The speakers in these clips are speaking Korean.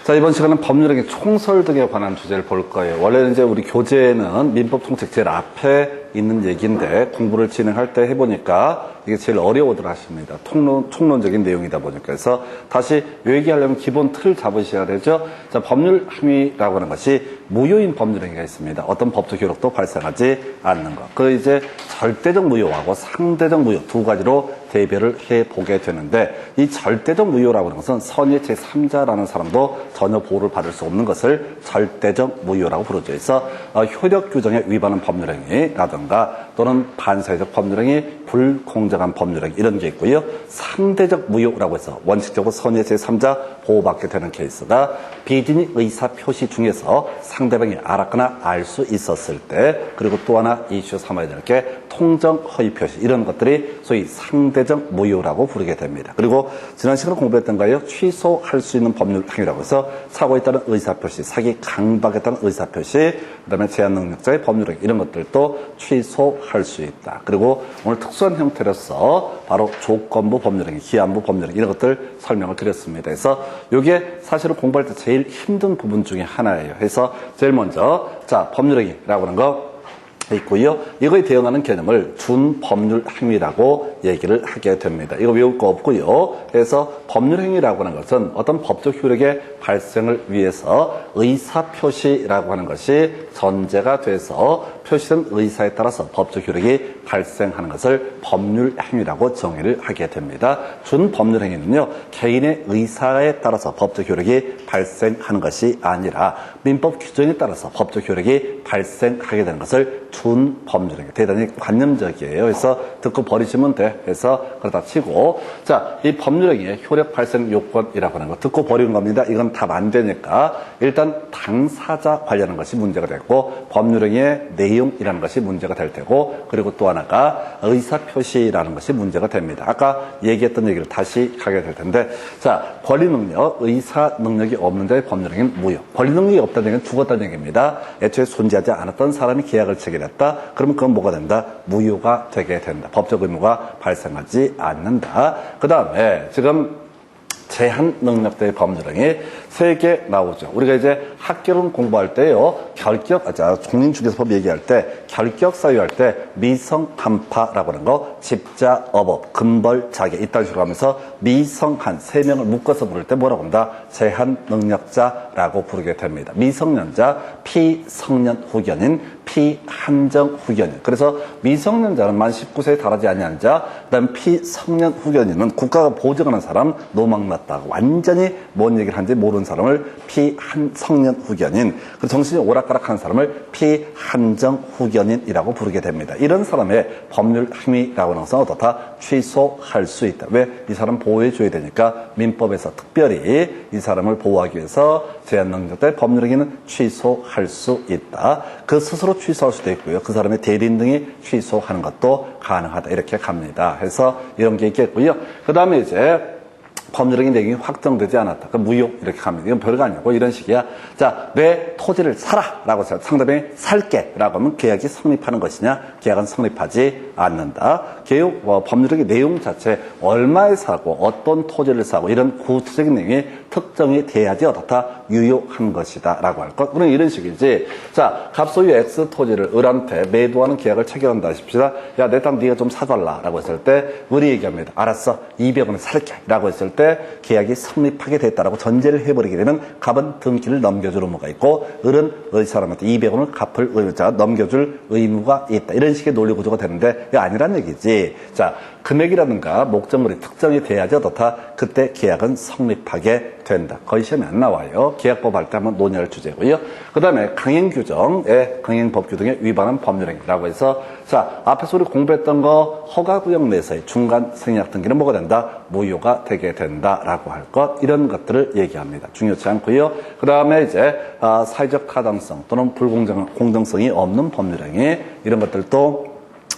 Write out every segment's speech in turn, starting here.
자, 이번 시간은 법률행위 총설 등에 관한 주제를 볼 거예요. 원래는 이제 우리 교재는 민법 총책 제일 앞에 있는 얘기인데 공부를 진행할 때 해보니까 이게 제일 어려워들 하십니다. 총론적인 내용이다 보니까. 그래서 다시 얘기하려면 기본 틀을 잡으셔야 되죠. 자, 법률행위라고 하는 것이 무효인 법률행위가 있습니다. 어떤 법적 효력도 발생하지 않는 것. 그 이제 절대적 무효하고 상대적 무효 두 가지로 대별을 해보게 되는데, 이 절대적 무효라고 하는 것은 선의 제3자라는 사람도 전혀 보호를 받을 수 없는 것을 절대적 무효라고 부르죠. 그래서 효력 규정에 위반한 법률행위라든가 또는 반사회적 법률행위, 불공정한 법률행위 이런 게 있고요. 상대적 무효라고 해서 원칙적으로 선의 제3자 보호받게 되는 케이스가 비진의 의사표시 중에서 상대방이 알았거나 알 수 있었을 때, 그리고 또 하나 이슈 삼아야 될 게 통정 허위 표시, 이런 것들이 소위 상대적 무효라고 부르게 됩니다. 그리고 지난 시간에 공부했던 거예요. 취소할 수 있는 법률 행위라고 해서 사고에 따른 의사표시, 사기 강박에 따른 의사표시, 그다음에 제한 능력자의 법률 행위 이런 것들도 취소할 수 있다. 그리고 오늘 특수한 형태로서 바로 조건부 법률 행위, 기한부 법률 행위 이런 것들 설명을 드렸습니다. 그래서 이게 사실은 공부할 때 제일 힘든 부분 중에 하나예요. 그래서 제일 먼저 자, 법률 행위라고 하는 거 있고요. 이거에 대응하는 개념을 준법률 행위라고 얘기를 하게 됩니다. 이거 외울 거 없고요. 그래서 법률 행위라고 하는 것은 어떤 법적 효력의 발생을 위해서 의사표시라고 하는 것이 전제가 돼서 표시된 의사에 따라서 법적 효력이 발생하는 것을 법률 행위라고 정의를 하게 됩니다. 준법률 행위는요, 개인의 의사에 따라서 법적 효력이 발생하는 것이 아니라 민법 규정에 따라서 법적 효력이 발생하게 되는 것을 준법률 행위. 대단히 관념적이에요. 그래서 듣고 버리시면 돼. 그래서 그러다 치고, 자, 이 법률 행위의 효력 발생 요건이라고 하는 거 듣고 버리는 겁니다. 이건 답 안 되니까 일단 당사자 관련한 것이 문제가 됐고, 법률 행위의 내용이라는 것이 문제가 될 테고, 그리고 또 하나가 의사표시라는 것이 문제가 됩니다. 아까 얘기했던 얘기를 다시 하게 될 텐데, 자, 권리 능력, 의사 능력이 없는 자의 법률 행위는 무효. 권리 능력이 없다는 얘기는 죽었다는 얘기입니다. 애초에 존재하지 않았던 사람이 계약을 체결했다. 그러면 그건 뭐가 된다? 무효가 되게 된다. 법적 의무가 발생하지 않는다. 그 다음에 지금 제한 능력자의 법률 행위 3개 나오죠. 우리가 이제 학교론 공부할 때요, 공인중개사법 얘기할 때, 결격 사유할 때 미성한파라고 하는 거, 집자, 어법, 근벌, 자개 이딴 식으로 하면서 미성한 3명을 묶어서 부를 때 뭐라고 한다? 제한 능력자라고 부르게 됩니다. 미성년자, 피성년 후견인, 피한정 후견인. 그래서 미성년자는 만 19세에 달하지 아니한 자, 그다음 피성년 후견인은 국가가 보증하는 사람, 노망났다, 완전히 뭔 얘기를 하는지 모르는 사람을 피한성년 후견인, 그 정신이 오락가락한 사람을 피한정 후견인이라고 부르게 됩니다. 이런 사람의 법률 행위라고 하는 것은 어떻다? 취소할 수 있다. 왜? 이 사람 보호해줘야 되니까 민법에서 특별히 이 사람을 보호하기 위해서 제한 능력자의 법률 행위는 취소할 수 있다. 그 스스로 취소할 수도 있고요. 그 사람의 대리인 등이 취소하는 것도 가능하다. 이렇게 갑니다. 해서 이런 게 있겠고요. 그 다음에 이제 법률적인 내용이 확정되지 않았다. 그 무효 이렇게 갑니다. 이건 별거 아니고 이런 식이야. 자, 내 토지를 사라 라고 해서 상대방이 살게 라고 하면 계약이 성립하는 것이냐? 계약은 성립하지 않는다. 법률적인 내용 자체 얼마에 사고 어떤 토지를 사고 이런 구체적인 내용이 특정이 돼야지 어떻다? 유효한 것이다 라고 할 것. 그럼 이런 식이지. 자, 갑소유 X 토지를 을한테 매도하는 계약을 체결한다 하십시다. 야, 내 땅 네가 좀 사달라 라고 했을 때 을이 얘기합니다. 알았어, 200원에 살게 라고 했을 때 계약이 성립하게 됐다라고 전제를 해버리게 되면 갑은 등기를 넘겨줄 의무가 있고, 을은 이 사람한테 200원을 갚을 넘겨줄 의무가 있다. 이런 식의 논리 구조가 되는데 이게 아니란 얘기지. 자, 금액이라든가 목적물이 특정이 돼야지 어떻다? 그때 계약은 성립하게 된다. 거의 시험에 안 나와요. 계약법 할 때 한번 논의할 주제고요. 그 다음에 강행법 규정에 위반한 법률행위라고 해서, 자, 앞에서 우리 공부했던 거 허가구역 내에서의 중간 생략 등기는 뭐가 된다? 무효가 되게 된다라고 할 것, 이런 것들을 얘기합니다. 중요치 않고요. 그 다음에 이제 사회적 타당성 또는 불공정한 공정성이 없는 법률행위 이런 것들도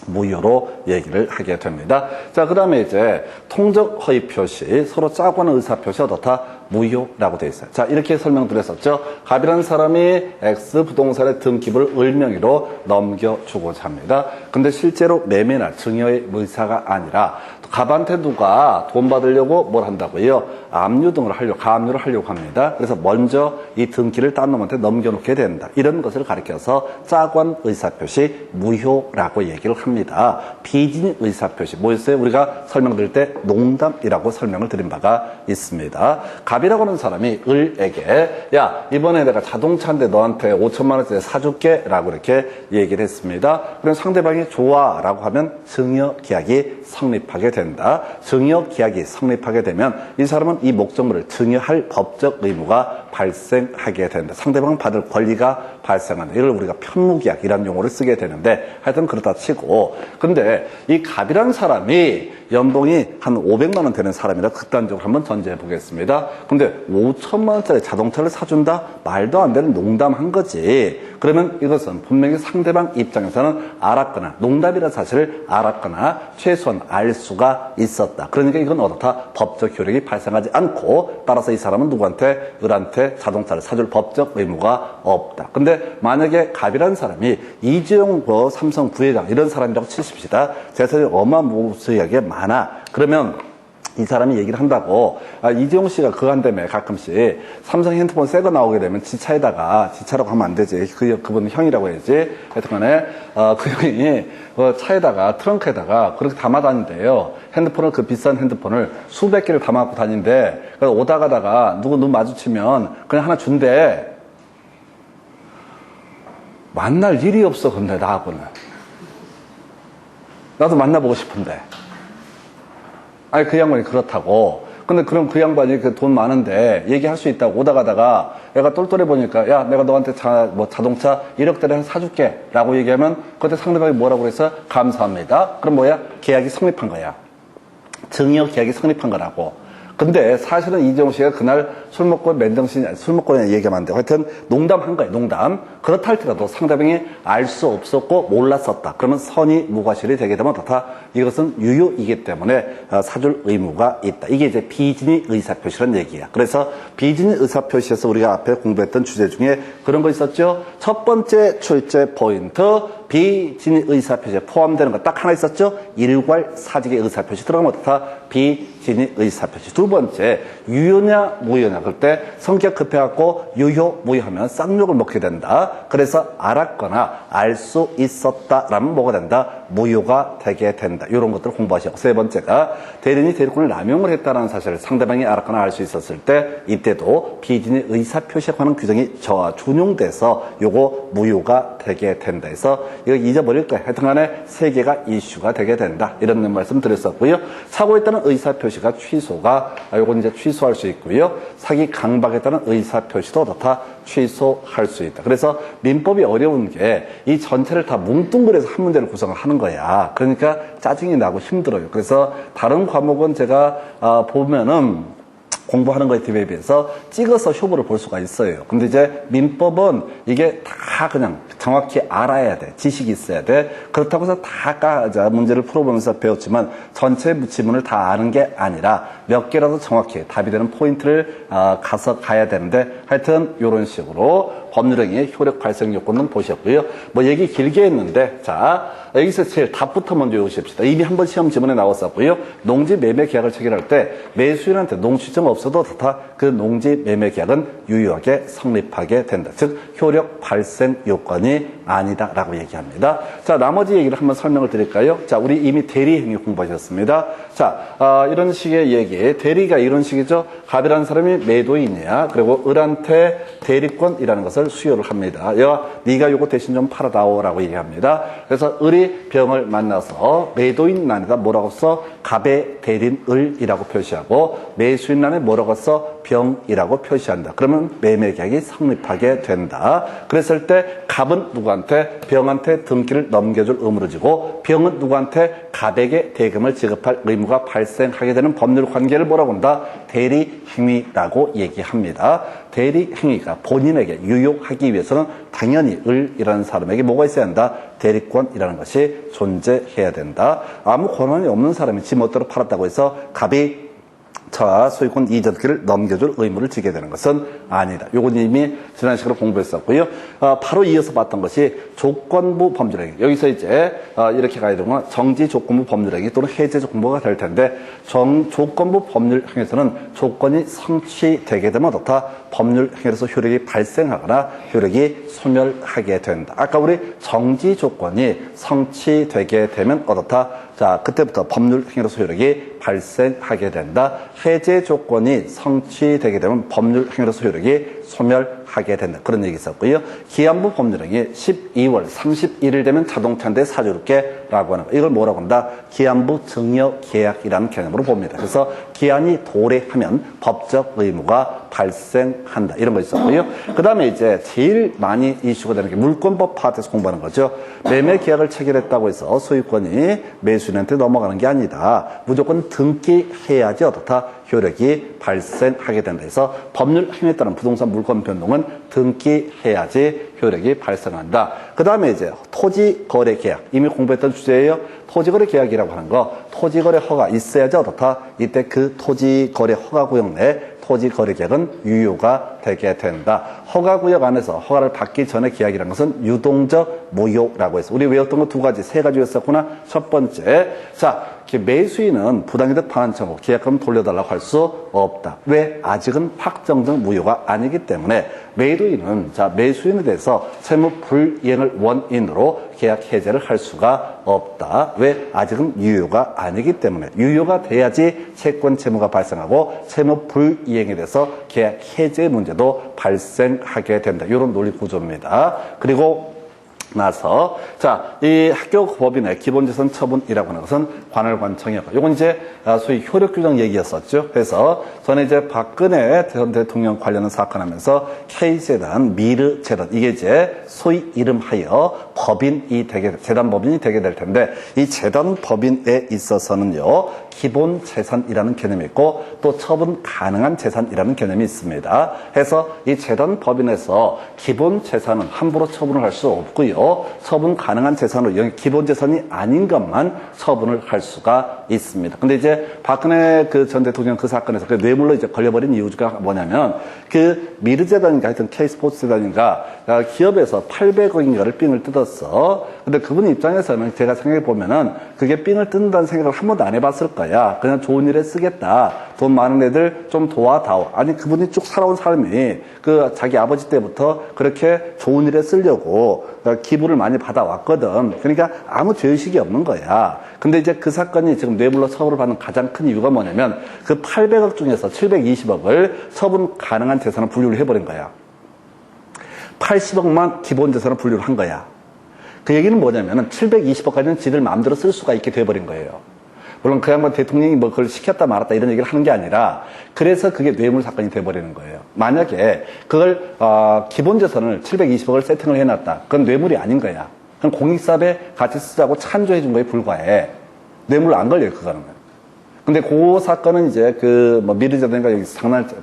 무효로 얘기를 하게 됩니다. 자, 그 다음에 이제 통적 허위 표시, 서로 짜고 하는 의사 표시 어떻다? 무효라고 되어 있어요. 자, 이렇게 설명드렸었죠. 갑이라는 사람이 X 부동산의 등기부를 을 명의로 넘겨주고자 합니다. 근데 실제로 매매나 증여의 의사가 아니라 갑한테 누가 돈 받으려고 뭘 한다고요? 압류등을 하려고, 가압류를 하려고 합니다. 그래서 먼저 이 등기를 딴 놈한테 넘겨놓게 된다. 이런 것을 가리켜서 짜관 의사표시 무효라고 얘기를 합니다. 비진 의사표시. 뭐였어요? 우리가 설명드릴 때 농담이라고 설명을 드린 바가 있습니다. 갑이라고 하는 사람이 을에게 야, 이번에 내가 자동차인데 너한테 5천만 원짜리 사줄게 라고 이렇게 얘기를 했습니다. 그럼 상대방이 좋아 라고 하면 증여 계약이 성립하게 된다. 증여 계약이 성립하게 되면 이 사람은 이 목적물을 증여할 법적 의무가 발생하게 된다. 상대방 받을 권리가 발생한다. 이걸 우리가 편무계약이라는 용어를 쓰게 되는데 하여튼 그렇다 치고, 근데 이 갑이라는 사람이 연봉이 한 500만 원 되는 사람이라 극단적으로 한번 전제해 보겠습니다. 근데 5천만 원짜리 자동차를 사준다? 말도 안 되는 농담한 거지. 그러면 이것은 분명히 상대방 입장에서는 알았거나 농담이라는 사실을 알았거나 최소한 알 수가 있었다. 그러니까 이건 어떻다? 법적 효력이 발생하지 않고, 따라서 이 사람은 누구한테? 을한테 자동차를 사줄 법적 의무가 없다. 근데 만약에 갑이라는 사람이 이재용 삼성 부회장 이런 사람이라고 치십시다. 재산이 어마무시하게 많아. 그러면 이 사람이 얘기를 한다고, 이재용 씨가 그거 한다며 가끔씩 삼성 핸드폰 새 거 나오게 되면 지차라고 하면 안 되지. 그분 형이라고 해야지. 하여튼간에 그 형이 차에다가 트렁크에다가 그렇게 담아 다닌대요. 핸드폰을, 그 비싼 핸드폰을 수백 개를 담아갖고 다닌대. 그래서 오다 가다가 누구 눈 마주치면 그냥 하나 준대. 만날 일이 없어. 근데 나하고는 나도 만나보고 싶은데. 아니, 그 양반이 그렇다고. 근데 그럼 그 양반이 그 돈 많은데 얘기할 수 있다고 오다 가다가 애가 똘똘해 보니까 야, 내가 너한테 자동차 1억짜리 사줄게 라고 얘기하면 그때 상대방이 뭐라고 그래서 감사합니다. 그럼 뭐야? 계약이 성립한 거야. 증여 계약이 성립한 거라고. 근데 사실은 이재용 씨가 그날 술 먹고 맨정신이, 술 먹고 그냥 얘기하면 안 돼. 하여튼 농담한 거예요, 농담. 그렇다 할지라도 상대방이 알 수 없었고 몰랐었다. 그러면 선의 무과실이 되게 되면 어떻다? 이것은 유효이기 때문에 사줄 의무가 있다. 이게 이제 비진의 의사표시라는 얘기야. 그래서 비진의 의사표시에서 우리가 앞에 공부했던 주제 중에 그런 거 있었죠? 첫 번째 출제 포인트, 비진의 의사표시에 포함되는 거 딱 하나 있었죠? 일괄사직의 의사표시 들어가면 어떻다? 비진의 의사표시. 두 번째, 유효냐 무효냐. 그럴 때 성격 급해갖고 유효 무효하면 쌍욕을 먹게 된다. 그래서 알았거나 알 수 있었다라면 뭐가 된다? 무효가 되게 된다. 이런 것들을 공부하시고, 세 번째가 대리인이 대리권을 남용을 했다는 사실을 상대방이 알았거나 알 수 있었을 때 이때도 비진의 의사표시에 관한 규정이 준용돼서 요거 무효가 되게 된다. 해서 이거 잊어버릴 거야. 하여튼간에 세 개가 이슈가 되게 된다. 이런 말씀 드렸었고요. 사고에 따른 의사표시가 취소가, 요건 이제 취소할 수 있고요. 사기 강박에 따른 의사표시도 어떻다? 취소할 수 있다. 그래서 민법이 어려운 게 이 전체를 다 뭉뚱그려서 한 문제를 구성을 하는 거야. 그러니까 짜증이 나고 힘들어요. 그래서 다른 과목은 제가 보면은 공부하는 거에 비해서 찍어서 효부를 볼 수가 있어요. 근데 이제 민법은 이게 다 그냥 정확히 알아야 돼. 지식이 있어야 돼. 그렇다고 해서 다 문제를 풀어보면서 배웠지만 전체 지문을 다 아는 게 아니라 몇 개라도 정확히 답이 되는 포인트를 가야 되는데, 하여튼 이런 식으로 법률행위의 효력 발생 요건은 보셨고요. 뭐 얘기 길게 했는데, 자, 여기서 제일 답부터 먼저 외우십시다. 이미 한번 시험 지문에 나왔었고요. 농지 매매 계약을 체결할 때 매수인한테 농취증 없어도 다 그 농지 매매 계약은 유효하게 성립하게 된다. 즉 효력 발생 요건이 아니다라고 얘기합니다. 자, 나머지 얘기를 한번 설명을 드릴까요? 자, 우리 이미 대리행위 공부하셨습니다. 자, 이런 식의 얘기, 대리가 이런 식이죠. 갑이라는 사람이 매도인이야. 그리고 을한테 대리권이라는 것을 수요를 합니다. 야, 네가 요거 대신 좀 팔아다오라고 얘기합니다. 그래서 을이 병을 만나서 매도인 난에다 뭐라고 써? 갑의 대리인 을이라고 표시하고, 매수인 난에 뭐라고 써? 병이라고 표시한다. 그러면 매매 계약이 성립하게 된다. 그랬을 때 갑은 누구한테? 병한테 등기를 넘겨줄 의무를 지고, 병은 누구한테? 갑에게 대금을 지급할 의무가 발생하게 되는 법률 관계를 뭐라고 한다? 대리행위라고 얘기합니다. 대리행위가 본인에게 유효하기 위해서는 당연히 을이라는 사람에게 뭐가 있어야 한다? 대리권이라는 것이 존재해야 된다. 아무 권한이 없는 사람이 지 멋대로 팔았다고 해서 갑이 자, 소유권 이전기를 넘겨줄 의무를 지게 되는 것은 아니다. 요건 이미 지난 시간에 공부했었고요. 바로 이어서 봤던 것이 조건부 법률행위. 여기서 이제 이렇게 가야 되는 정지 조건부 법률행위 또는 해제 조건부가 될 텐데 조건부 법률행위에서는 조건이 성취되게 되면 어떻다? 법률행위로서 효력이 발생하거나 효력이 소멸하게 된다. 아까 우리 정지 조건이 성취되게 되면 어떻다? 자, 그때부터 법률행위로서 효력이 발생하게 된다. 해제 조건이 성취되게 되면 법률행위로서 효력이 소멸하게 된다. 그런 얘기 있었고요. 기한부 법률행위 12월 31일 되면 자동차인데 사주롭게라고 하는 거. 이걸 뭐라고 한다? 기한부 증여 계약이라는 개념으로 봅니다. 그래서 기한이 도래하면 법적 의무가 발생한다. 이런 거 있었고요. 그 다음에 이제 제일 많이 이슈가 되는 게 물권법 파트에서 공부하는 거죠. 매매 계약을 체결했다고 해서 소유권이 매수인한테 넘어가는 게 아니다. 무조건 등기해야지 어떻다? 효력이 발생하게 된다. 그래서 법률 행위에 따른 부동산 물권 변동은 등기해야지 효력이 발생한다. 그 다음에 이제 토지거래 계약. 이미 공부했던 주제예요. 토지거래 계약이라고 하는 거. 토지거래 허가 있어야지 어떻다? 이때 그 토지거래 허가구역 내 토지거래계약은 유효가 되게 된다. 허가구역 안에서 허가를 받기 전에 계약이라는 것은 유동적 무효라고 해서 우리 외웠던 거 두 가지, 세 가지였었구나. 첫 번째, 자, 매수인은 부당이득 반환 청구, 계약금 돌려달라고 할 수 없다. 왜? 아직은 확정적 무효가 아니기 때문에 매도인은 자 매수인에 대해서 채무 불이행을 원인으로 계약 해제를 할 수가 없다. 왜? 아직은 유효가 아니기 때문에 유효가 돼야지 채권 채무가 발생하고 채무 불이행에 대해서 계약 해제 문제도 발생하게 된다. 이런 논리 구조입니다. 그리고 나서 자, 이 학교 법인의 기본재산 처분이라고 하는 것은 관할관청이었고, 요건 이제 소위 효력규정 얘기였었죠. 그래서 전에 이제 박근혜 전 대통령 관련한 사건 하면서 K재단, 미르재단, 이게 이제 소위 이름하여 법인이 되게, 재단 법인이 되게 될 텐데, 이 재단 법인에 있어서는요, 기본 재산이라는 개념이 있고, 또 처분 가능한 재산이라는 개념이 있습니다. 해서 이 재단 법인에서 기본 재산은 함부로 처분을 할 수 없고요. 처분 가능한 재산으로 기본 재산이 아닌 것만 처분을 할 수가 있습니다. 근데 이제 박근혜 그 전 대통령 그 사건에서 그 뇌물로 이제 걸려버린 이유가 뭐냐면 그 미르재단인가 하여튼 K스포츠재단인가 기업에서 800억인가를 삥을 뜯었어. 근데 그분 입장에서는 제가 생각해 보면은 그게 삥을 뜯는다는 생각을 한 번도 안 해봤을 거야. 그냥 좋은 일에 쓰겠다. 돈 많은 애들 좀 도와다오. 아니 그분이 쭉 살아온 삶이 그 자기 아버지 때부터 그렇게 좋은 일에 쓰려고 기부를 많이 받아왔거든. 그러니까 아무 죄의식이 없는 거야. 근데 이제 그 사건이 지금 뇌물로 처벌을 받는 가장 큰 이유가 뭐냐면 그 800억 중에서 720억을 처분 가능한 재산을 분류를 해버린 거야. 80억만 기본 재산을 분류를 한 거야. 그 얘기는 뭐냐면 720억까지는 지들 마음대로 쓸 수가 있게 돼버린 거예요. 물론 그 양반 대통령이 뭐 그걸 시켰다 말았다 이런 얘기를 하는 게 아니라 그래서 그게 뇌물 사건이 돼버리는 거예요. 만약에 그걸 기본 재산을 720억을 세팅을 해놨다. 그건 뇌물이 아닌 거야. 그건 공익사업에 같이 쓰자고 찬조해 준 거에 불과해. 뇌물 안 걸려요, 그거는. 근데 그 사건은 이제 그 뭐 미르재단인가 여기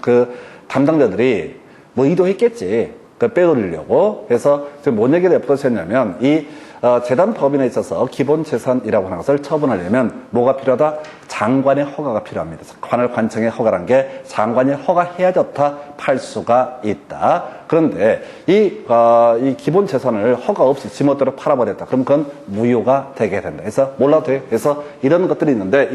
그 담당자들이 뭐 의도했겠지. 그걸 빼돌리려고. 그래서 지금 뭔 얘기를 엿보셨냐면 이 재단 법인에 있어서 기본 재산이라고 하는 것을 처분하려면 뭐가 필요하다? 장관의 허가가 필요합니다. 관할관청의 허가란 게 장관이 허가해야 좋다 팔 수가 있다. 그런데 이 기본 재산을 허가 없이 지멋대로 팔아버렸다. 그럼 그건 무효가 되게 된다. 그래서 몰라도 돼요. 그래서 이런 것들이 있는데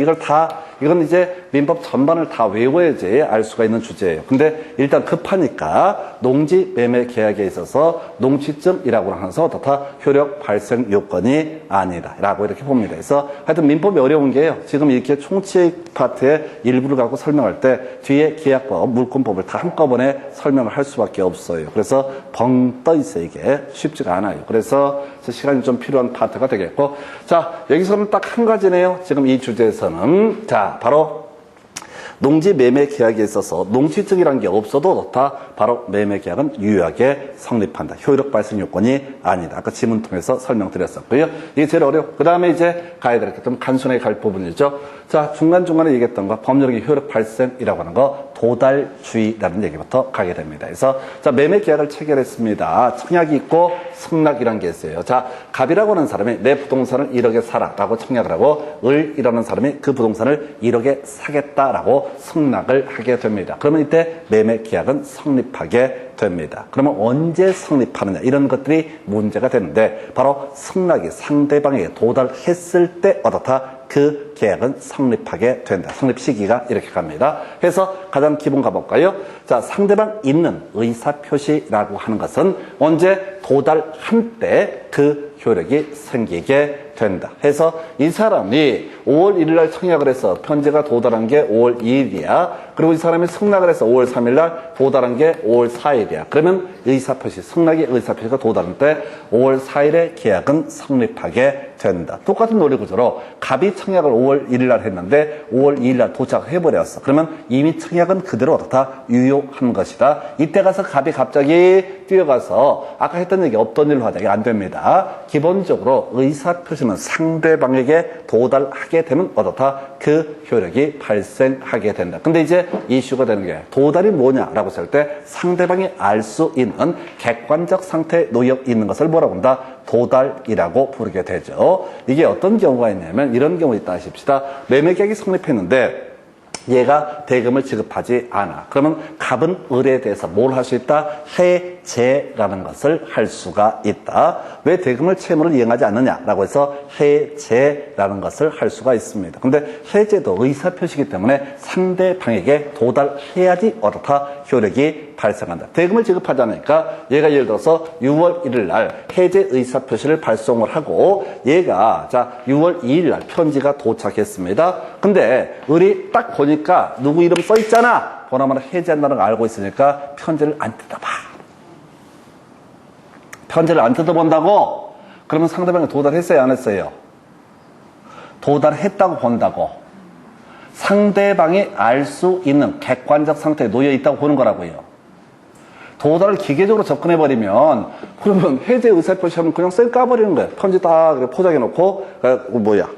이건 이제 민법 전반을 다 외워야지 알 수가 있는 주제예요. 근데 일단 급하니까 농지 매매 계약에 있어서 농취증이라고 하면서 어떻다? 효력 발생 요건이 아니다. 라고 이렇게 봅니다. 그래서 하여튼 민법이 어려운 게요. 지금 이렇게 총칙 파트의 일부를 갖고 설명할 때 뒤에 계약법, 물권법을 다 한꺼번에 설명을 할 수밖에 없어요. 그래서 벙 떠 있어요. 이게 쉽지가 않아요. 그래서 시간이 좀 필요한 파트가 되겠고, 자, 여기서는 딱 한 가지네요. 지금 이 주제에서는. 자, 바로 농지 매매 계약에 있어서 농취증이라는 게 없어도 좋다. 바로 매매 계약은 유효하게 성립한다. 효력 발생 요건이 아니다. 아까 지문 통해서 설명드렸었고요. 이게 제일 어려워. 그 다음에 이제 가야 될 게 좀 간순하게 갈 부분이죠. 자, 중간중간에 얘기했던 거, 법률행위 효력 발생이라고 하는 거, 도달주의라는 얘기부터 가게 됩니다. 그래서 자, 매매 계약을 체결했습니다. 청약이 있고 승낙이라는 게 있어요. 자, 갑이라고 하는 사람이 내 부동산을 1억에 사라라고 청약을 하고 을이라는 사람이 그 부동산을 1억에 사겠다라고 승낙을 하게 됩니다. 그러면 이때 매매 계약은 성립하게 됩니다. 그러면 언제 성립하느냐 이런 것들이 문제가 되는데 바로 승낙이 상대방에게 도달했을 때 어떻다? 그 계약은 성립하게 된다. 성립 시기가 이렇게 갑니다. 그래서 가장 기본 가볼까요? 자, 상대방 있는 의사표시라고 하는 것은 언제 도달한 때 그 효력이 생기게 된다. 해서 이 사람이 5월 1일 날 청약을 해서 편지가 도달한 게 5월 2일이야. 그리고 이 사람이 승낙을 해서 5월 3일 날 도달한 게 5월 4일이야. 그러면 의사표시, 승낙의 의사표시가 도달한 때 5월 4일에 계약은 성립하게 된다. 똑같은 논리 구조로 갑이 청약을 5월 1일 날 했는데 5월 2일 날 도착해버렸어. 그러면 이미 청약은 그대로 어떻다? 유효한 것이다. 이때 가서 갑이 갑자기 뛰어가서 아까 했던 얘기 없던 일로 하자. 이게 안 됩니다. 기본적으로 의사표시는 상대방에게 도달하게 되면 어떻다? 그 효력이 발생하게 된다. 근데 이제 이슈가 되는 게 도달이 뭐냐라고 했을 때 상대방이 알 수 있는 객관적 상태에 놓여 있는 것을 뭐라고 한다? 도달이라고 부르게 되죠. 이게 어떤 경우가 있냐면 이런 경우 있다 하십시다. 매매계약이 성립했는데 얘가 대금을 지급하지 않아. 그러면 갑은 을에 대해서 뭘 할 수 있다? 해제라는 것을 할 수가 있다. 왜 대금을 채무를 이행하지 않느냐라고 해서 해제라는 것을 할 수가 있습니다. 근데 해제도 의사표시이기 때문에 상대방에게 도달해야지 어떻다? 효력이 발생한다. 대금을 지급하지 않으니까 얘가 예를 들어서 6월 1일 날 해제 의사표시를 발송을 하고 얘가 자 6월 2일 날 편지가 도착했습니다. 근데 을이 딱 보니까 누구 이름 써 있잖아. 보나마나 해제한다는 걸 알고 있으니까 편지를 안 뜯어봐. 편지를 안 뜯어본다고? 그러면 상대방이 도달했어요, 안 했어요? 도달했다고 본다고. 상대방이 알 수 있는 객관적 상태에 놓여 있다고 보는 거라고요. 도달을 기계적으로 접근해버리면 그러면 해제 의사표시하면 그냥 쌩 까버리는 거예요. 편지 다 포장해놓고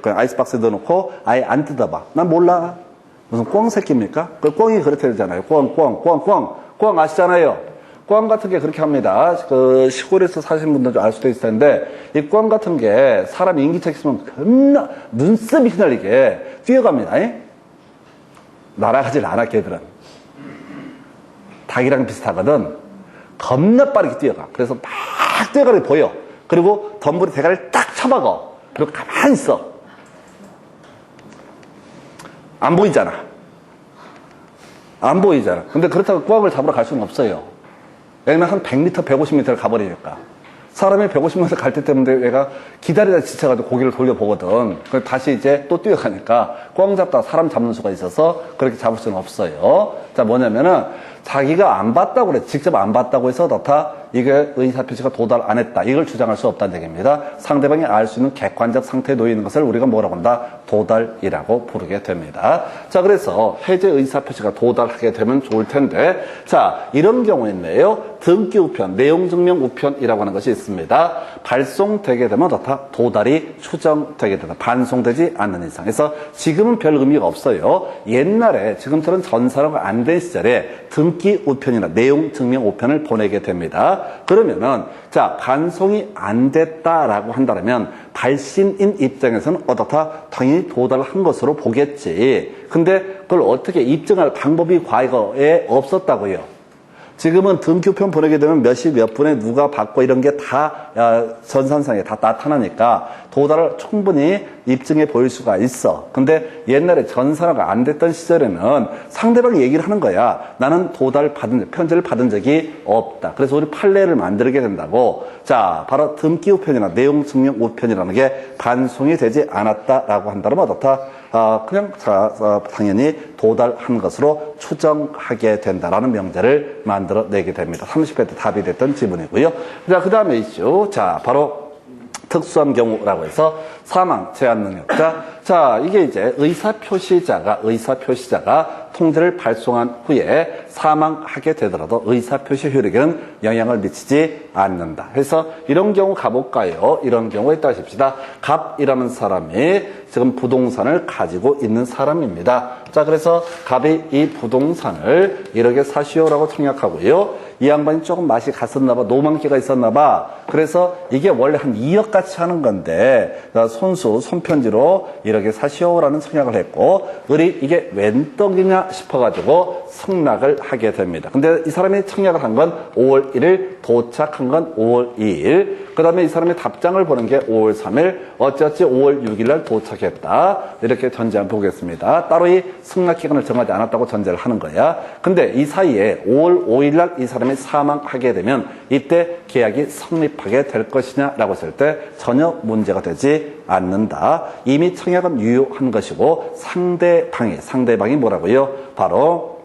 그냥 아이스박스에 넣어놓고 아예 안 뜯어봐. 난 몰라. 무슨 꽝 새끼입니까? 그 꽝이 그렇게 되잖아요. 꽝 아시잖아요. 꽝 같은 게 그렇게 합니다. 그 시골에서 사시는 분들도 알 수도 있을 텐데 이 꽝 같은 게 사람 인기척 있으면 겁나 눈썹이 휘날리게 뛰어갑니다. 날아가질 않아 걔들은. 닭이랑 비슷하거든. 겁나 빠르게 뛰어가. 그래서 막 뛰어가는 게 보여. 그리고 덤불이 대가리를 딱 쳐박어. 그리고 가만히 있어. 안 보이잖아. 안 보이잖아. 근데 그렇다고 꽝을 잡으러 갈 수는 없어요. 왜냐면 한 100m, 150m를 가버리니까. 사람이 150m 갈 때 때문에 얘가 기다리다 지쳐가지고 고개를 돌려보거든. 그래서 다시 이제 또 뛰어가니까 꽝 잡다가 사람 잡는 수가 있어서 그렇게 잡을 수는 없어요. 자, 뭐냐면은 자기가 안 봤다고 그래. 직접 안 봤다고 해서 너다 이게 의사표시가 도달 안 했다. 이걸 주장할 수 없다는 얘기입니다. 상대방이 알 수 있는 객관적 상태에 놓여 있는 것을 우리가 뭐라고 한다? 도달이라고 부르게 됩니다. 자, 그래서 해제 의사표시가 도달하게 되면 좋을 텐데 자, 이런 경우에는요. 등기 우편, 내용 증명 우편이라고 하는 것이 있습니다. 발송되게 되면 어떻다? 도달이 추정되게 된다. 반송되지 않는 이상. 그래서 지금은 별 의미가 없어요. 옛날에 지금처럼 전산화가 안 된 시절에 등기 우편이나 내용 증명 우편을 보내게 됩니다. 그러면은 자, 반송이 안 됐다라고 한다면 발신인 입장에서는 어떻다? 당연히 도달한 것으로 보겠지. 근데 그걸 어떻게 입증할 방법이 과거에 없었다고요. 지금은 등기우편 보내게 되면 몇 시 몇 분에 누가 받고 이런 게 다 전산상에 다 나타나니까 도달을 충분히 입증해 보일 수가 있어. 근데 옛날에 전산화가 안 됐던 시절에는 상대방이 얘기를 하는 거야. 나는 편지를 받은 적이 없다. 그래서 우리 판례를 만들게 된다고. 자, 바로 등기우편이나 내용 증명 우편이라는 게 반송이 되지 않았다라고 한다면 어떻다? 그냥 당연히 도달한 것으로 추정하게 된다라는 명제를 만들어내게 됩니다. 30회 때 답이 됐던 지문이고요. 자, 그 다음에 이슈. 자, 바로 특수한 경우라고 해서 사망, 제한 능력자. 자, 이게 이제 의사표시자가 통지를 발송한 후에 사망하게 되더라도 의사표시 효력에는 영향을 미치지 않는다. 그래서 이런 경우 가볼까요? 이런 경우가 있다 하십시다. 갑이라는 사람이 지금 부동산을 가지고 있는 사람입니다. 자, 그래서 갑이 이 부동산을 이렇게 사시오라고 청약하고요. 이 양반이 조금 맛이 갔었나 봐. 노망기가 있었나 봐. 그래서 이게 원래 한 2억 같이 하는 건데 손편지로 이렇게 사시오라는 청약을 했고 을이 이게 웬 떡이냐 싶어가지고 승낙을 하게 됩니다. 근데 이 사람이 청약을 한 건 5월 1일, 도착한 건 5월 2일, 그 다음에 이 사람이 답장을 보낸 게 5월 3일, 어찌어찌 5월 6일 날 도착했다. 이렇게 전제한 보겠습니다. 따로 이 승낙 기간을 정하지 않았다고 전제를 하는 거야. 근데 이 사이에 5월 5일 날 이 사람이 사망하게 되면 이때 계약이 성립하게 될 것이냐라고 했을 때 전혀 문제가 되지 않는다. 이미 청약은 유효한 것이고 상대방이 뭐라고요? 바로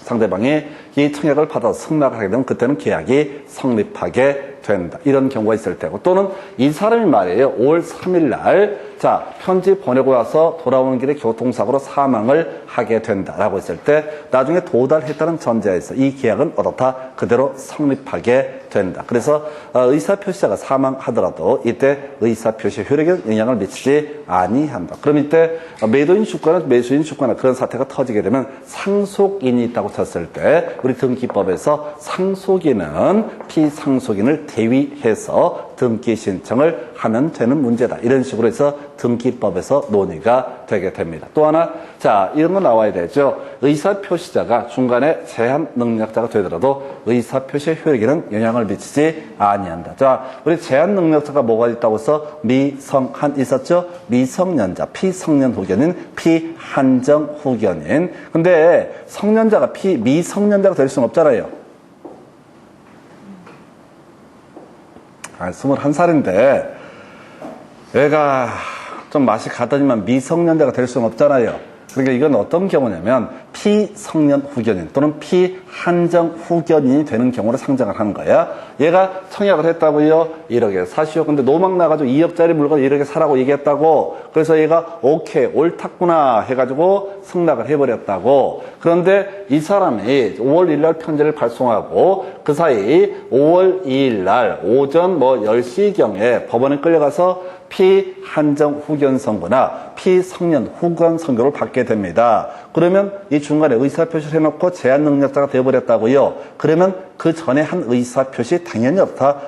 상대방이 이 청약을 받아서 승낙을 하게 되면 그때는 계약이 성립하게 된다. 이런 경우가 있을 테고, 또는 이 사람이 말이에요. 5월 3일 날 자, 편지 보내고 와서 돌아오는 길에 교통사고로 사망을 하게 된다라고 했을 때 나중에 도달했다는 전제에서 이 계약은 어떻다? 그대로 성립하게 된다. 그래서 의사표시자가 사망하더라도 이때 의사표시 효력에 영향을 미치지 아니한다. 그럼 이때 매도인 주가나 매수인 주가나 그런 사태가 터지게 되면 상속인이 있다고 쳤을 때 우리 등기법에서 상속인은 피상속인을 대위해서 등기 신청을 하면 되는 문제다. 이런 식으로 해서 등기법에서 논의가 되게 됩니다. 또 하나, 자, 이런 거 나와야 되죠. 의사표시자가 중간에 제한 능력자가 되더라도 의사표시 효력에는 영향을 미치지 아니한다. 자, 우리 제한 능력자가 뭐가 있다고 해서 미성한 있었죠? 미성년자, 피성년 후견인, 피한정 후견인. 근데 성년자가 미성년자가 될 수는 없잖아요. 21살인데 얘가 좀 맛이 가더니만 미성년자가 될 수는 없잖아요. 그러니까 이건 어떤 경우냐면 피성년 후견인 또는 피한정 후견인이 되는 경우를 상정을 하는 거야. 얘가 청약을 했다고요. 1억에 사시오. 근데 노망 나가지고 2억짜리 물건 1억에 사라고 얘기했다고. 그래서 얘가 오케이 옳았구나 해가지고 승낙을 해버렸다고. 그런데 이 사람이 5월 1일 날 편지를 발송하고 그 사이 5월 2일 날 오전 10시경에 법원에 끌려가서 피한정 후견 선고나 피성년 후견 선고를 받게 됩니다. 그러면 이 중간에 의사표시를 해놓고 제한 능력자가 되어버렸다고요. 그러면 그 전에 한 의사표시 당연히 어떻다?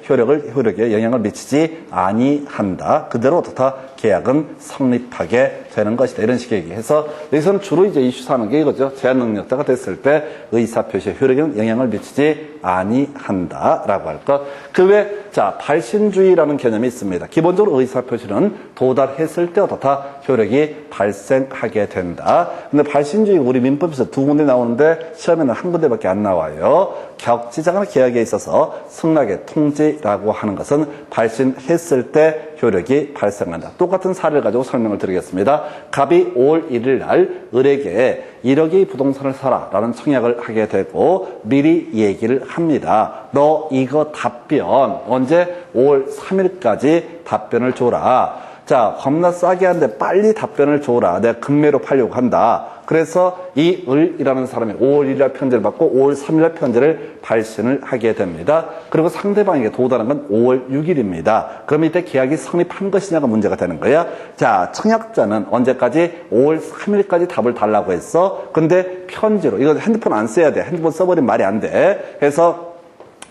효력에 영향을 미치지 아니한다. 그대로 어떻다? 계약은 성립하게 되는 것이다. 이런 식의 얘기해서 여기서는 주로 이제 이슈 삼는 게 이거죠. 제한 능력자가 됐을 때 의사표시 효력에는 영향을 미치지 아니한다라고 할 것. 그 외, 자, 발신주의라는 개념이 있습니다. 기본적으로 의사표시는 도달했을 때 어떻다? 효력이 발생하게 된다. 근데 발신주의가 우리 민법에서 두 군데 나오는데 시험에는 한 군데밖에 안 나와요. 격지자간의 계약에 있어서 승낙의 통지라고 하는 것은 발신했을 때 효력이 발생한다. 똑같은 사례를 가지고 설명을 드리겠습니다. 갑이 5월 1일 날 을에게 1억의 부동산을 사라라는 청약을 하게 되고 미리 얘기를 합니다. 너 이거 답변 언제? 5월 3일까지 답변을 줘라. 자, 겁나 싸게 하는데 빨리 답변을 줘라. 내가 금매로 팔려고 한다. 그래서 이 을이라는 사람이 5월 1일 날 편지를 받고 5월 3일 날 편지를 발신을 하게 됩니다. 그리고 상대방에게 도달한 건 5월 6일입니다. 그럼 이때 계약이 성립한 것이냐가 문제가 되는 거야. 자, 청약자는 언제까지? 5월 3일까지 답을 달라고 했어. 근데 편지로, 이거 핸드폰 안 써야 돼. 핸드폰 써버리면 말이 안 돼. 그래서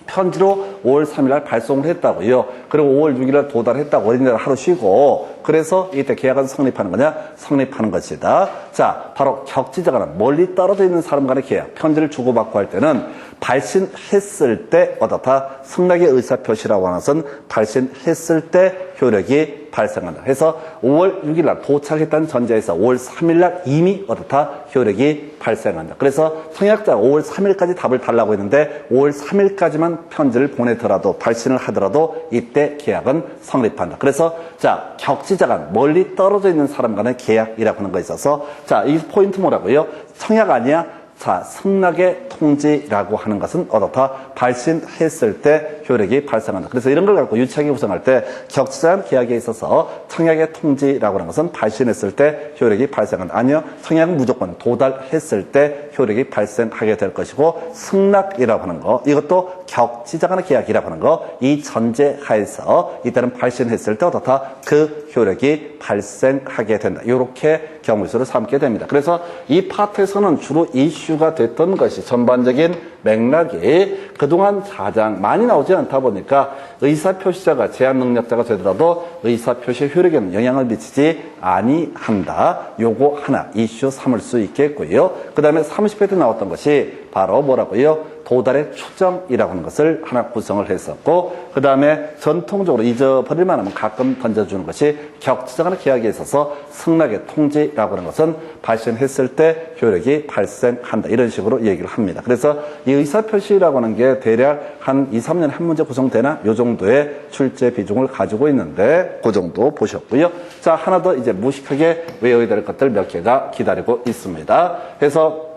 편지로 5월 3일 날 발송을 했다고요. 그리고 5월 6일 날 도달했다고 어린이날 하루 쉬고 그래서 이때 계약은 성립하는 거냐? 성립하는 것이다. 자, 바로 격지자간은 멀리 떨어져 있는 사람 간의 계약, 편지를 주고받고 할 때는 발신했을 때 어떻다? 승낙의 의사표시라고 하는 것은 발신했을 때 효력이 발생한다. 그래서 5월 6일 날 도착했다는 전제에서 5월 3일 날 이미 어떻다? 효력이 발생한다. 그래서 청약자가 5월 3일까지 답을 달라고 했는데 5월 3일까지만 편지를 보내더라도 발신을 하더라도 이때 계약은 성립한다. 그래서 자, 격지자간 멀리 떨어져 있는 사람 간의 계약이라고 하는 거 있어서 자, 이 포인트 뭐라고요? 청약 아니야? 자, 승낙의 통지라고 하는 것은 어떻다? 발신했을 때 효력이 발생한다. 그래서 이런 걸 갖고 유치하게 구성할 때 격치자간 계약에 있어서 청약의 통지라고 하는 것은 발신했을 때 효력이 발생한다. 아니요. 청약은 무조건 도달했을 때 효력이 발생하게 될 것이고 승낙이라고 하는 거 이것도 격치자간의 계약이라고 하는 거 이 전제하에서 이때는 발신했을 때 어떻다? 그 효력이 발생하게 된다. 이렇게 경우수를 삼게 됩니다. 그래서 이 파트에서는 주로 이슈가 됐던 것이 전반적인 맥락이 그동안 가장 많이 나오지 않다 보니까 의사표시자가 제한 능력자가 되더라도 의사표시 효력에는 영향을 미치지 아니한다. 요거 하나 이슈 삼을 수 있겠고요. 그 다음에 30회 때 나왔던 것이 바로 뭐라고요? 도달의 추정이라고 하는 것을 하나 구성을 했었고 그 다음에 전통적으로 잊어버릴만 하면 가끔 던져주는 것이 격치자간의 계약에 있어서 승낙의 통지라고 하는 것은 발신했을 때 효력이 발생한다. 이런 식으로 얘기를 합니다. 그래서 이 의사표시라고 하는 게 대략 한 2, 3년에 한 문제 구성되나 요 정도의 출제 비중을 가지고 있는데 그 정도 보셨고요. 자, 하나 더 이제 무식하게 외워야 될 것들 몇 개가 기다리고 있습니다. 그래서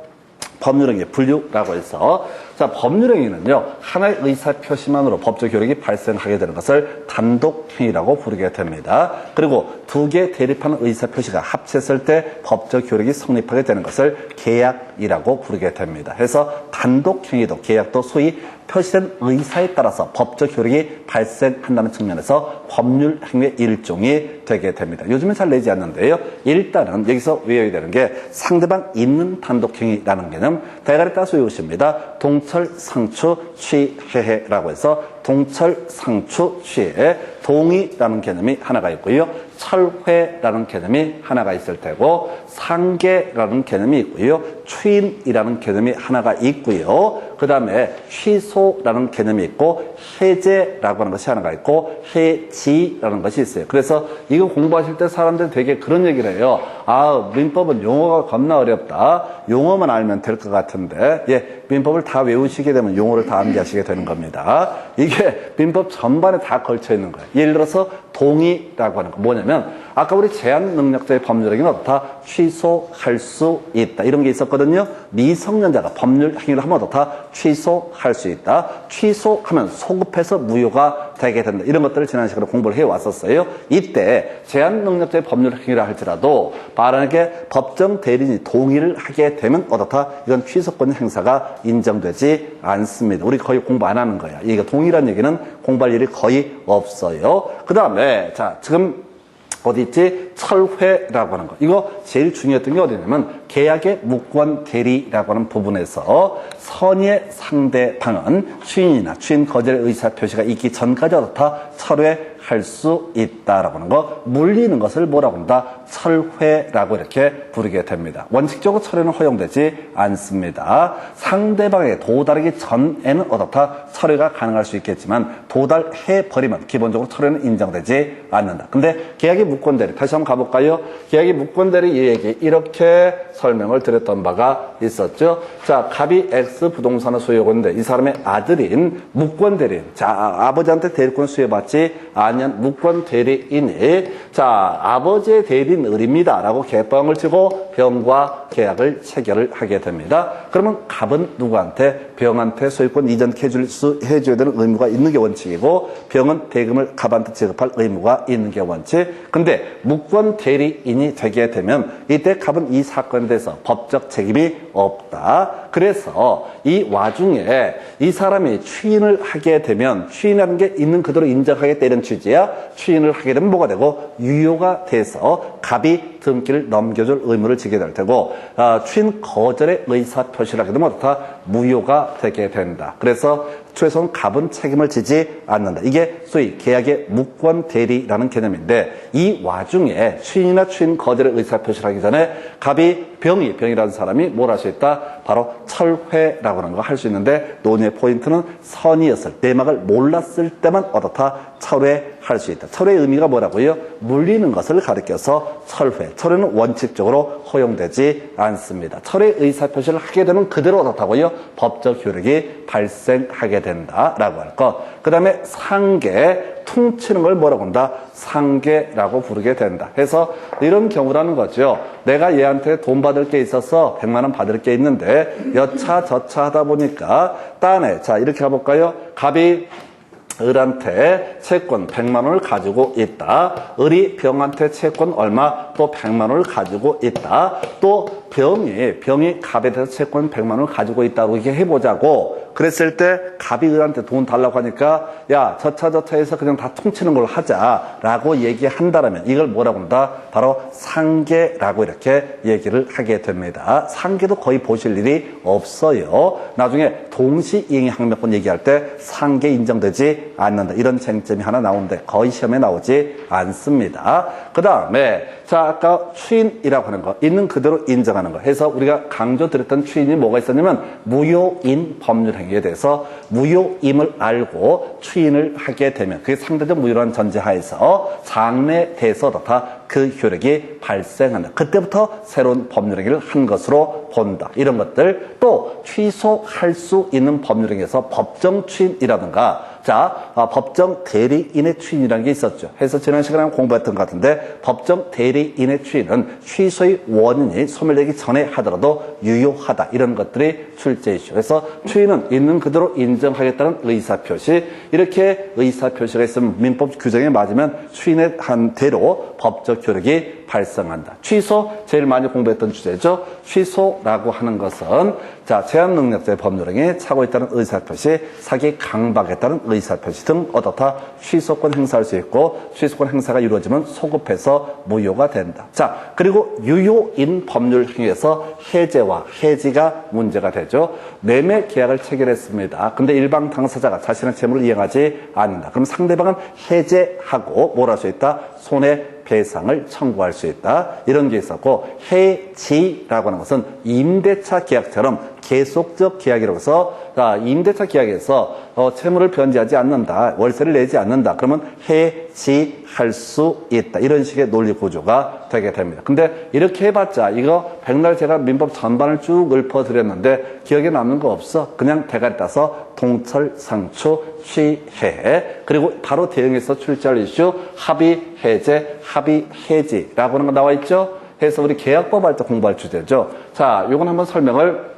법률행위 분류라고 해서 자, 법률행위는요 하나의 의사표시만으로 법적 효력이 발생하게 되는 것을 단독행위라고 부르게 됩니다. 그리고 두 개 대립하는 의사표시가 합쳤을 때 법적 효력이 성립하게 되는 것을 계약이라고 부르게 됩니다. 그래서 단독행위도 계약도 소위 표시된 의사에 따라서 법적 효력이 발생한다는 측면에서 법률행위의 일종이 되게 됩니다. 요즘에 잘 내지 않는데요. 일단은 여기서 외워야 되는 게 상대방 있는 단독행위라는 개념 대가리 따서 외우십니다. 동철, 상추, 취해라고 해서 동철, 상추, 취해 동의라는 개념이 하나가 있고요. 철회라는 개념이 하나가 있을 테고 상계라는 개념이 있고요. 추인이라는 개념이 하나가 있고요. 그 다음에 취소라는 개념이 있고 해제라고 하는 것이 하나가 있고 해지라는 것이 있어요. 그래서 이거 공부하실 때 사람들이 되게 그런 얘기를 해요. 아, 민법은 용어가 겁나 어렵다. 용어만 알면 될 것 같은데 예, 민법을 다 외우시게 되면 용어를 다 암기하시게 되는 겁니다. 이게 민법 전반에 다 걸쳐 있는 거예요. 예를 들어서 동의라고 하는 거 뭐냐면 아까 우리 제한 능력자의 법률행위는 어떻다? 취소할 수 있다. 이런 게 있었거든요. 미성년자가 법률 행위를 하면 어떻다? 취소할 수 있다. 취소하면 소급해서 무효가 되게 된다. 이런 것들을 지난 시간에 공부를 해왔었어요. 이때 제한 능력자의 법률 행위라 할지라도 만약에 법정 대리인이 동의를 하게 되면 어떻다? 이건 취소권 행사가 인정되지 않습니다. 우리 거의 공부 안 하는 거야. 이게 동의란 얘기는 공부할 일이 거의 없어요. 그 다음에 자 지금 어디 있지? 철회라고 하는 거. 이거 제일 중요했던 게 어디냐면 계약의 무권 대리라고 하는 부분에서 선의의 상대방은 추인이나 추인 거절 의사 표시가 있기 전까지 어떻다? 철회할 수 있다라고 하는 거. 물리는 것을 뭐라고 한다? 철회라고 이렇게 부르게 됩니다. 원칙적으로 철회는 허용되지 않습니다. 상대방에게 도달하기 전에는 어떻다? 철회가 가능할 수 있겠지만 도달해버리면 기본적으로 철회는 인정되지 않는다. 근데 계약의 무권 대리 다시 한번 가볼까요? 계약의 무권 대리 얘기 이렇게 설명을 드렸던 바가 있었죠. 자, 갑이 X 부동산을 소유하는데 이 사람의 아들인 무권 대리인. 자, 아버지한테 대리권 수여받지 아니한 무권 대리인이 자, 아버지의 대리인 을입니다. 라고 개뻥을 치고 병과 계약을 체결을 하게 됩니다. 그러면 갑은 누구한테? 병한테 소유권 이전 해줘야 되는 의무가 있는 게 원칙이고 병은 대금을 갑한테 지급할 의무가 있는 게 원칙. 근데 무권 대리인이 되게 되면 이때 갑은 이 사건에 대해서 법적 책임이 없다. 그래서 이 와중에 이 사람이 추인을 하게 되면 추인하는 게 있는 그대로 인정하겠다 이런 취지야. 추인을 하게 되면 뭐가 되고 유효가 돼서 갑이 등기를 넘겨줄 의무를 지게 될 테고 추인 거절의 의사표시를 하게 되면 어떻다? 무효가 되게 된다. 그래서 최소한 갑은 책임을 지지 않는다. 이게 소위 계약의 무권 대리라는 개념인데 이 와중에 추인이나 추인 거절의 의사표시를 하기 전에 갑이 병이라는 사람이 뭘 할 수 있다? 바로 철회라고 하는 거 할 수 있는데 논의의 포인트는 선이었을 때 내막을 몰랐을 때만 어떻다? 철회 할 수 있다. 철회의 의미가 뭐라고요? 물리는 것을 가리켜서 철회. 철회는 원칙적으로 허용되지 않습니다. 철회 의사표시를 하게 되면 그대로 어떻다고요? 법적 효력이 발생하게 된다라고 할 것. 그 다음에 상계, 퉁치는 걸 뭐라고 한다? 상계라고 부르게 된다. 해서 이런 경우라는 거죠. 내가 얘한테 돈 받을 게 있어서 100만 원 받을 게 있는데 여차 저차 하다 보니까 딴에, 자 이렇게 가볼까요? 갑이 을한테 채권 100만 원을 가지고 있다. 을이 병한테 채권 얼마? 또 100만 원을 가지고 있다. 또 병이 갑에 대해서 채권 100만 원을 가지고 있다고 이렇게 해보자고. 그랬을 때 갑이 을한테 돈 달라고 하니까 야 저차저차해서 그냥 다 퉁치는 걸로 하자라고 얘기한다라면 이걸 뭐라고 한다? 바로 상계라고 이렇게 얘기를 하게 됩니다. 상계도 거의 보실 일이 없어요. 나중에 동시이행의 항명권 얘기할 때 상계 인정되지 않는다. 이런 쟁점이 하나 나오는데 거의 시험에 나오지 않습니다. 그 다음에 자 아까 추인이라고 하는 거 있는 그대로 인정하는 거 해서 우리가 강조드렸던 추인이 뭐가 있었냐면 무효인 법률 행위에 대해서 무효임을 알고 추인을 하게 되면 그게 상대적 무효라는 전제하에서 장래에서 다 그 효력이 발생한다. 그때부터 새로운 법률 행위를 한 것으로 본다. 이런 것들 또 취소할 수 있는 법률 행위에서 법정 추인이라든가 자, 법정 대리인의 추인이라는 게 있었죠. 해서 지난 시간에 공부했던 것 같은데 법정 대리인의 추인은 취소의 원인이 소멸되기 전에 하더라도 유효하다. 이런 것들이 출제이죠. 그래서 추인은 있는 그대로 인정하겠다는 의사표시. 이렇게 의사표시가 있으면 민법 규정에 맞으면 추인에 한 대로 법적 효력이 발생한다. 취소, 제일 많이 공부했던 주제죠. 취소라고 하는 것은 자 제한 능력자의 법률행위에 차고 있다는 의사표시, 사기 강박에 따른 의사표시 등 어떻다 취소권 행사할 수 있고 취소권 행사가 이루어지면 소급해서 무효가 된다. 자 그리고 유효인 법률 행위에서 해제와 해지가 문제가 되죠. 매매 계약을 체결했습니다. 근데 일방 당사자가 자신의 채무를 이행하지 않는다. 그럼 상대방은 해제하고 뭘 할 수 있다? 손해배상을 청구할 수 있다. 이런 게 있었고 해지라고 하는 것은 임대차 계약처럼 계속적 계약이라고 해서 임대차 계약에서 채무를 변제하지 않는다. 월세를 내지 않는다. 그러면 해지할 수 있다. 이런 식의 논리 구조가 되게 됩니다. 근데 이렇게 해봤자 이거 백날 제가 민법 전반을 쭉 읊어드렸는데 기억에 남는 거 없어. 그냥 대가리 따서 동철, 상추, 취해 그리고 바로 대응해서 출제할 이슈 합의, 해제, 합의, 해지라고 하는 거 나와 있죠. 해서 우리 계약법 할 때 공부할 주제죠. 자, 요건 한번 설명을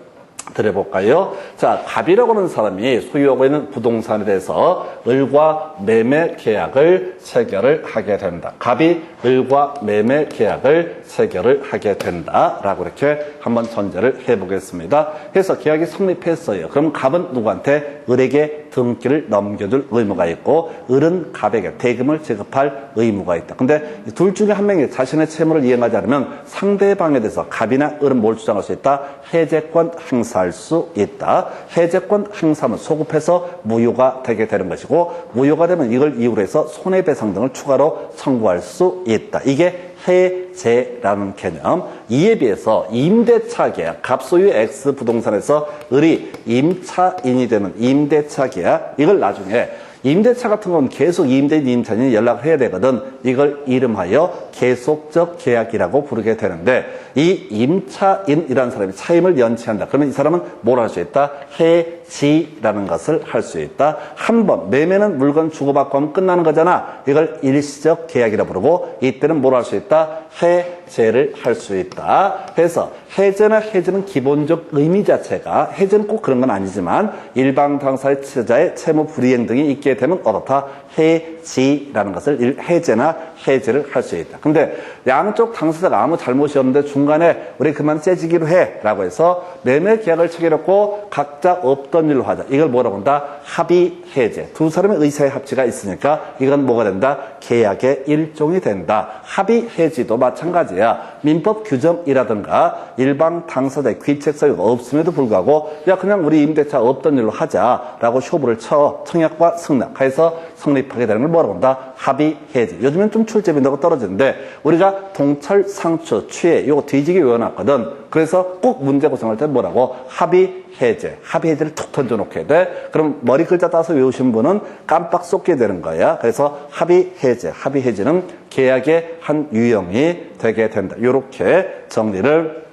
드려볼까요? 자, 갑이라고 하는 사람이 소유하고 있는 부동산에 대해서 을과 매매 계약을 체결을 하게 된다. 갑이 을과 매매 계약을 체결을 하게 된다라고 이렇게 한번 전제를 해보겠습니다. 해서 계약이 성립했어요. 그럼 갑은 누구한테? 을에게 등기를 넘겨줄 의무가 있고 을은 갑에게 대금을 지급할 의무가 있다. 근데 둘 중에 한 명이 자신의 채무를 이행하지 않으면 상대방에 대해서 갑이나 을은 뭘 주장할 수 있다? 해제권 행사할 수 있다. 해제권 행사는 소급해서 무효가 되게 되는 것이고 무효가 되면 이걸 이유로 해서 손해배상 등을 추가로 청구할 수 있다. 이게 해제라는 개념. 이에 비해서 임대차 계약, 갑소유 X 부동산에서 을이 임차인이 되는 임대차 계약, 이걸 나중에 임대차 같은 건 계속 임대인, 임차인이 연락을 해야 되거든. 이걸 이름하여 계속적 계약이라고 부르게 되는데 이 임차인이라는 사람이 차임을 연체한다. 그러면 이 사람은 뭘 할 수 있다? 해지라는 것을 할 수 있다. 한 번 매매는 물건 주고받고 하면 끝나는 거잖아. 이걸 일시적 계약이라고 부르고 이때는 뭘 할 수 있다? 해제를 할 수 있다. 그래서 해제나 해지는 기본적 의미 자체가 해제는 꼭 그런 건 아니지만 일방 당사의 채자의 채무 불이행 등이 있게 되면 어떻다? 해지라는 것을 해제나 해제를 할 수 있다. 근데 양쪽 당사자가 아무 잘못이 없는데 중간에 우리 그만 째지기로 해 라고 해서 매매 계약을 체결했고 각자 없던 일로 하자. 이걸 뭐라고 한다? 합의 해제. 두 사람의 의사의 합치가 있으니까 이건 뭐가 된다? 계약의 일종이 된다. 합의 해지도 마찬가지야. 민법 규정이라든가 일방 당사자의 귀책 사유가 없음에도 불구하고 야 그냥 우리 임대차 없던 일로 하자라고 쇼부를 쳐 청약과 승낙해서 성립하게 되는 걸 뭐라고 한다? 합의 해지. 요즘엔 좀 출제 빈도가 떨어지는데 우리가 동철, 상추, 취해 이거 뒤지게 외워놨거든. 그래서 꼭 문제 구성할 때 뭐라고? 합의 해제, 합의 해제를 툭 던져놓게 돼. 그럼 머리 글자 따서 외우신 분은 깜빡 쏟게 되는 거야. 그래서 합의 해제, 합의 해제는 계약의 한 유형이 되게 된다. 이렇게 정리를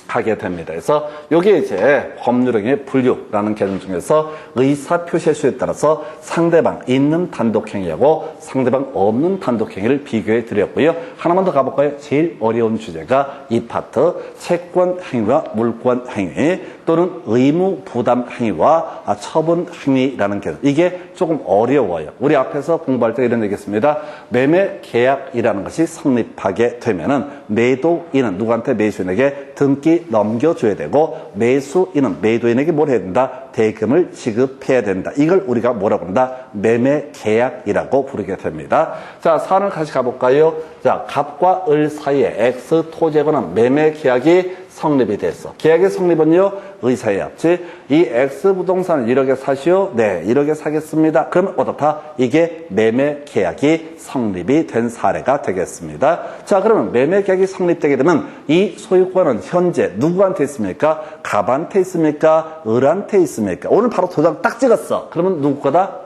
하게 됩니다. 그래서 이게 이제 법률행위 분류라는 개념 중에서 의사 표시의 수에 따라서 상대방 있는 단독행위하고 상대방 없는 단독행위를 비교해 드렸고요. 하나만 더 가볼까요? 제일 어려운 주제가 이 파트, 채권 행위와 물권 행위 또는 의무 부담 행위와 처분 행위라는 개념. 이게 조금 어려워요. 우리 앞에서 공부할 때 이런 얘기 했습니다. 매매 계약이라는 것이 성립하게 되면은 매도인은 누구한테 매수인에게 등기 넘겨줘야 되고 매수인은 매도인에게 뭘 해야 된다? 대금을 지급해야 된다. 이걸 우리가 뭐라고 한다? 매매 계약이라고 부르게 됩니다. 자, 사안을 다시 가볼까요? 자, 갑과 을 사이에 X 토지에관한 매매 계약이 성립이 됐어. 계약의 성립은요, 의사의 합치. 이 X 부동산을 1억에 사시오? 네, 1억에 사겠습니다. 그러면 어떻다? 이게 매매 계약이 성립이 된 사례가 되겠습니다. 자, 그러면 매매 계약이 성립되게 되면 이 소유권은 현재 누구한테 있습니까? 갑한테 있습니까? 을한테 있습니까? 오늘 바로 도장 딱 찍었어. 그러면 누구 거다?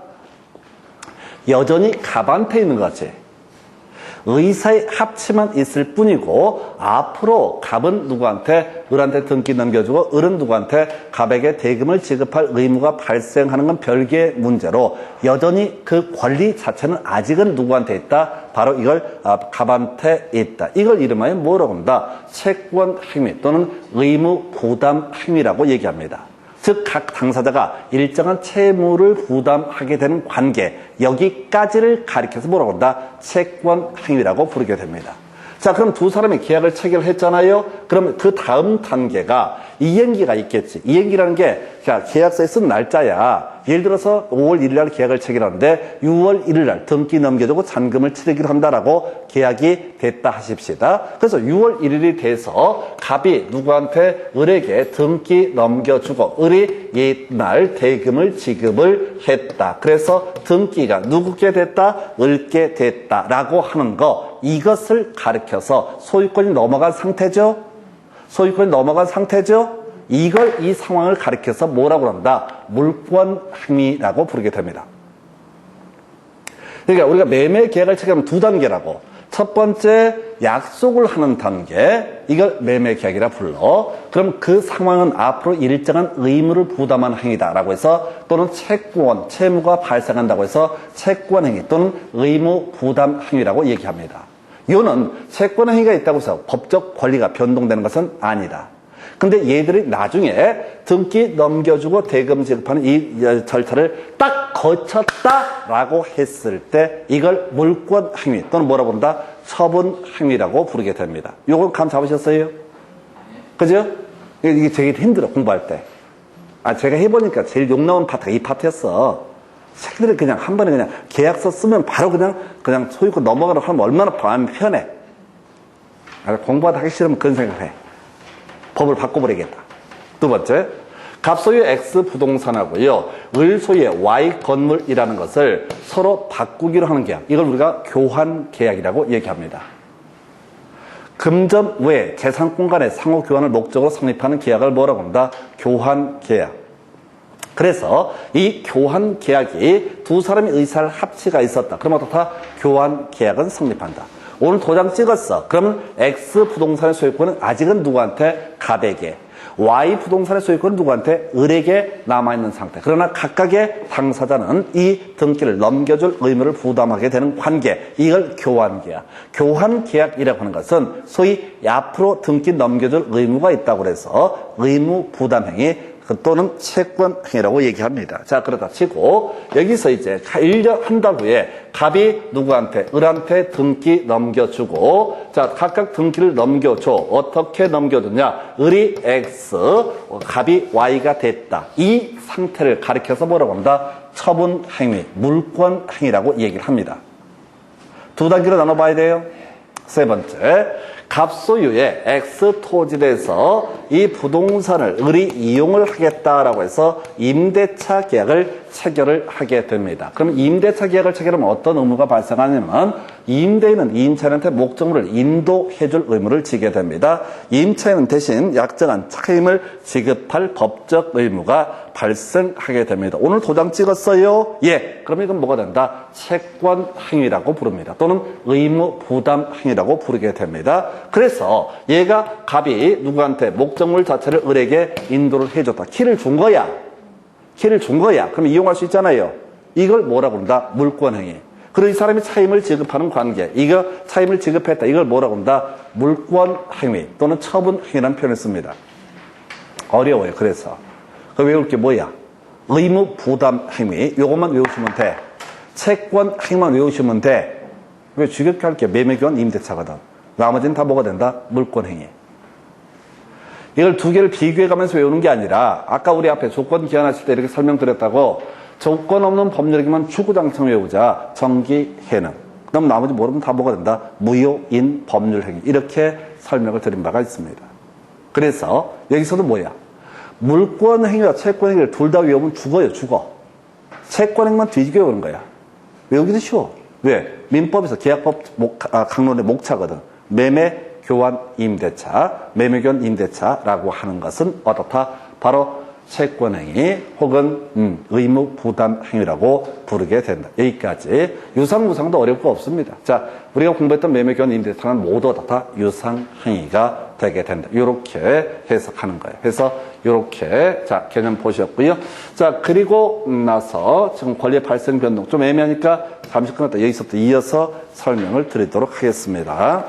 여전히 갑한테 있는 것 같지? 의사의 합치만 있을 뿐이고 앞으로 갑은 누구한테? 을한테 등기 넘겨주고 을은 누구한테? 갑에게 대금을 지급할 의무가 발생하는 건 별개의 문제로 여전히 그 권리 자체는 아직은 누구한테 있다? 바로 이걸 갑한테 있다. 이걸 이름하여 뭐라고 한다? 채권 행위 또는 의무 부담 행위라고 얘기합니다. 즉, 각 당사자가 일정한 채무를 부담하게 되는 관계, 여기까지를 가리켜서 뭐라고 한다? 채권 행위라고 부르게 됩니다. 자, 그럼 두 사람이 계약을 체결했잖아요? 그럼 그 다음 단계가 이행기가 있겠지. 이행기라는 게, 자, 계약서에 쓴 날짜야. 예를 들어서 5월 1일 날 계약을 체결하는데 6월 1일 날 등기 넘겨주고 잔금을 치르기로 한다라고 계약이 됐다 하십시다. 그래서 6월 1일이 돼서 갑이 누구한테? 을에게 등기 넘겨주고 을이 옛날 대금을 지급을 했다. 그래서 등기가 누구께 됐다? 을께 됐다라고 하는 거, 이것을 가리켜서 소유권이 넘어간 상태죠? 소유권이 넘어간 상태죠? 이걸, 이 상황을 가리켜서 뭐라고 한다? 물권 행위라고 부르게 됩니다. 그러니까 우리가 매매 계약을 체결하면 두 단계라고. 첫 번째, 약속을 하는 단계. 이걸 매매 계약이라 불러. 그럼 그 상황은 앞으로 일정한 의무를 부담하는 행위다라고 해서, 또는 채권, 채무가 발생한다고 해서 채권 행위 또는 의무 부담 행위라고 얘기합니다. 이거는 채권 행위가 있다고 해서 법적 권리가 변동되는 것은 아니다. 근데 얘들이 나중에 등기 넘겨주고 대금 지급하는 이 절차를 딱 거쳤다라고 했을 때 이걸 물권 행위 또는 뭐라고 부른다? 처분 행위라고 부르게 됩니다. 요건 감 잡으셨어요? 그죠? 이게 되게 힘들어, 공부할 때. 제가 해보니까 제일 욕 나온 파트가 이 파트였어. 새끼들이 그냥 한 번에 그냥 계약서 쓰면 바로 그냥 소유권 넘어가라고 하면 얼마나 마음이 편해. 공부하다 하기 싫으면 그런 생각을 해. 법을 바꿔버리겠다. 두 번째, 갑 소유의 X 부동산하고요, 을 소유의 Y 건물이라는 것을 서로 바꾸기로 하는 계약. 이걸 우리가 교환 계약이라고 얘기합니다. 금전 외 재산권 간의 상호 교환을 목적으로 성립하는 계약을 뭐라고 한다? 교환 계약. 그래서 이 교환 계약이 두 사람의 의사를 합치가 있었다. 그럼 어떻다? 교환 계약은 성립한다. 오늘 도장 찍었어. 그러면 X 부동산의 소유권은 아직은 누구한테? 갑에게. Y 부동산의 소유권은 누구한테? 을에게 남아있는 상태. 그러나 각각의 당사자는 이 등기를 넘겨줄 의무를 부담하게 되는 관계. 이걸 교환계약. 교환계약이라고 하는 것은 소위 앞으로 등기 넘겨줄 의무가 있다고 해서 의무 부담행위 또는 채권행위라고 얘기합니다. 자, 그러다 치고 여기서 이제 1년 한 달 후에 갑이 누구한테? 을한테 등기 넘겨주고, 자, 각각 등기를 넘겨줘. 어떻게 넘겨주냐? 을이 X, 갑이 Y가 됐다. 이 상태를 가리켜서 뭐라고 한다? 처분행위, 물권행위라고 얘기를 합니다. 두 단계로 나눠봐야 돼요. 세 번째, 갑소유의 X 토지에서 이 부동산을 을이 이용을 하겠다라고 해서 임대차 계약을 체결을 하게 됩니다. 그럼 임대차 계약을 체결하면 어떤 의무가 발생하냐면 임대인은 임차인한테 목적물을 인도해줄 의무를 지게 됩니다. 임차인은 대신 약정한 차임을 지급할 법적 의무가 발생하게 됩니다. 오늘 도장 찍었어요? 예. 그럼 이건 뭐가 된다? 채권 행위라고 부릅니다. 또는 의무 부담 행위라고 부르게 됩니다. 그래서 얘가 갑이 누구한테 목적물 자체를 을에게 인도를 해줬다. 키를 준 거야. 키를 준 거야. 그럼 이용할 수 있잖아요. 이걸 뭐라고 한다? 물권 행위. 그리고 이 사람이 차임을 지급하는 관계. 이거 차임을 지급했다. 이걸 뭐라고 한다? 물권 행위 또는 처분 행위라는 표현을 씁니다. 어려워요. 그래서. 그 외울 게 뭐야? 의무 부담 행위. 요것만 외우시면 돼. 채권 행위만 외우시면 돼. 왜 주격해 할 게 매매교환 임대차거든. 나머지는 다 뭐가 된다? 물권 행위. 이걸 두 개를 비교해 가면서 외우는 게 아니라 아까 우리 앞에 조건 기한하실 때 이렇게 설명드렸다고 조건 없는 법률에게만 주구장창 외우자. 정기해능. 그럼 나머지 모르면 다 뭐가 된다? 무효인 법률행위. 이렇게 설명을 드린 바가 있습니다. 그래서 여기서도 뭐야? 물권행위와 채권행위를 둘 다 외우면 죽어요. 죽어. 채권행위만 뒤지게 외우는 거야. 외우기도 쉬워. 왜? 민법에서 계약법 강론의 목차거든. 매매, 교환, 임대차, 매매교환, 임대차라고 하는 것은 어떻다? 바로 채권행위 혹은 의무 부담 행위라고 부르게 된다. 여기까지. 유상무상도 어려울 거 없습니다. 자, 우리가 공부했던 매매교환, 임대차는 모두 다 유상행위가 되게 된다. 이렇게 해석하는 거예요. 그래서 이렇게 자 개념 보셨고요. 자 그리고 나서 지금 권리의 발생 변동 좀 애매하니까 잠시 끊었다 여기서부터 이어서 설명을 드리도록 하겠습니다.